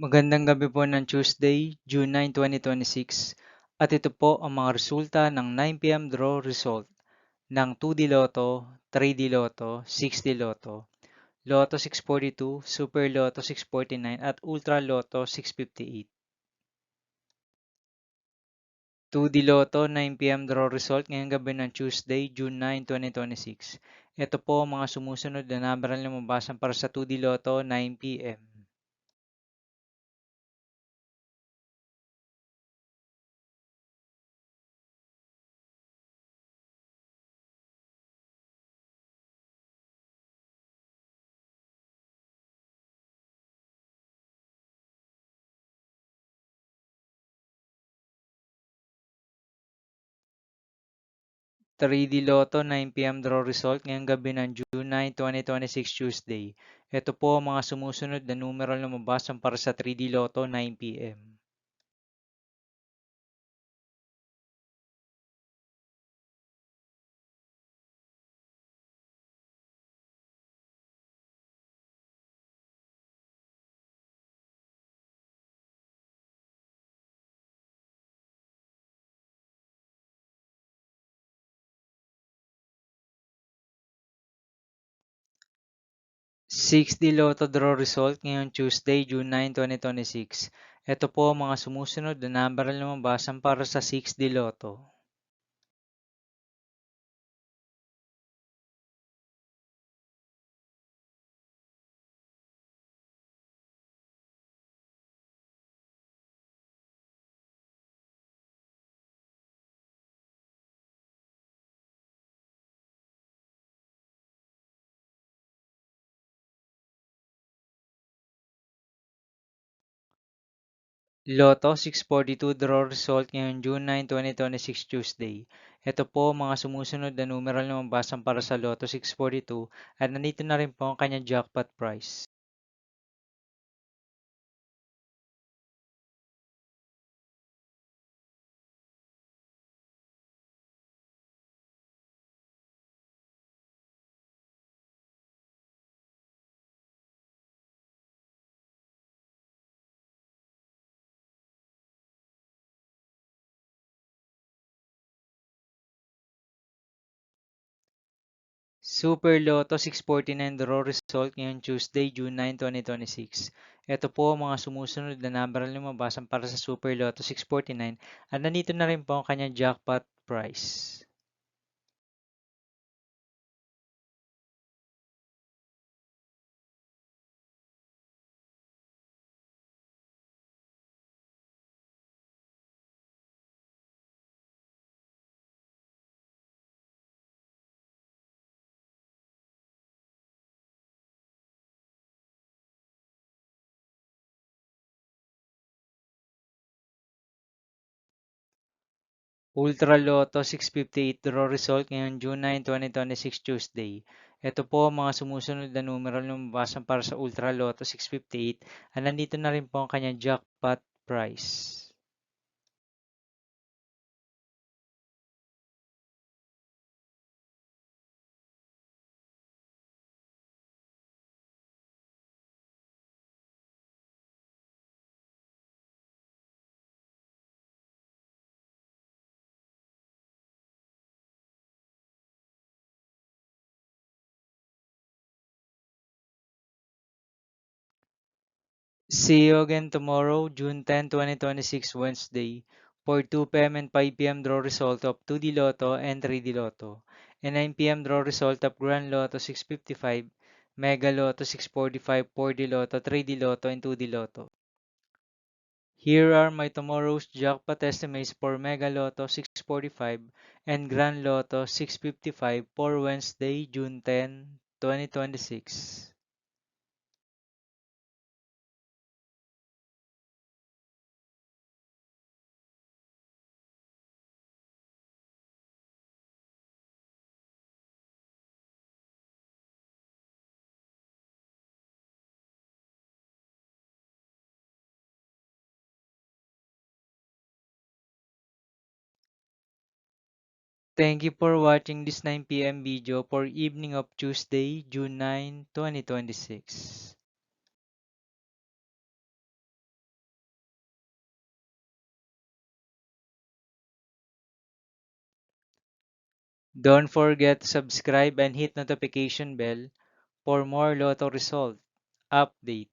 Magandang gabi po ng Tuesday, June 9, 2026 at ito po ang mga resulta ng 9 PM draw result ng 2D Lotto, 3D Lotto, 6D Lotto, Lotto 642, Super Lotto 649 at Ultra Lotto 658. 2D Lotto 9 PM draw result ngayong gabi ng Tuesday, June 9, 2026. Ito po ang mga sumusunod na number na lumabasan para sa 2D Lotto 9 PM. 3D Lotto 9 PM draw result ngayong gabi ng June 9, 2026 Tuesday. Ito po ang mga sumusunod na numero na lumabasan para sa 3D Lotto 9 PM. 6D Lotto draw result ngayong Tuesday, June 9, 2026. Ito po ang mga sumusunod na number na lumabasan para sa 6D Lotto. 'Lotto 642 draw result ngayong June 9, 2026 Tuesday. Ito po ang mga sumusunod na numeral na lumabasan para sa Lotto 642 at nandito na rin po ang kanyang jackpot price. Super Lotto 649 draw result ngayong Tuesday, June 9, 2026. Ito po ang mga sumusunod na number na lumabasan para sa Super Lotto 649 at nandito na rin po ang kanyang jackpot price. Ultra Lotto 658 draw result ngayong June 9, 2026 Tuesday. Ito po ang mga sumusunod na numero na lumabasan para sa Ultra Lotto 658 at nandito na rin po ang kanyang jackpot price. See you again tomorrow, June 10, 2026, Wednesday, for 2 PM and 5 PM draw result of 2D Lotto and 3D Lotto, and 9 PM draw result of Grand Lotto 655, Mega Lotto 645, 4D Lotto, 3D Lotto, and 2D Lotto. Here are my tomorrow's jackpot estimates for Mega Lotto 645 and Grand Lotto 655 for Wednesday, June 10, 2026. Thank you for watching this 9 PM video for evening of Tuesday, June 9, 2026. Don't forget to subscribe and hit notification bell for more Lotto result update.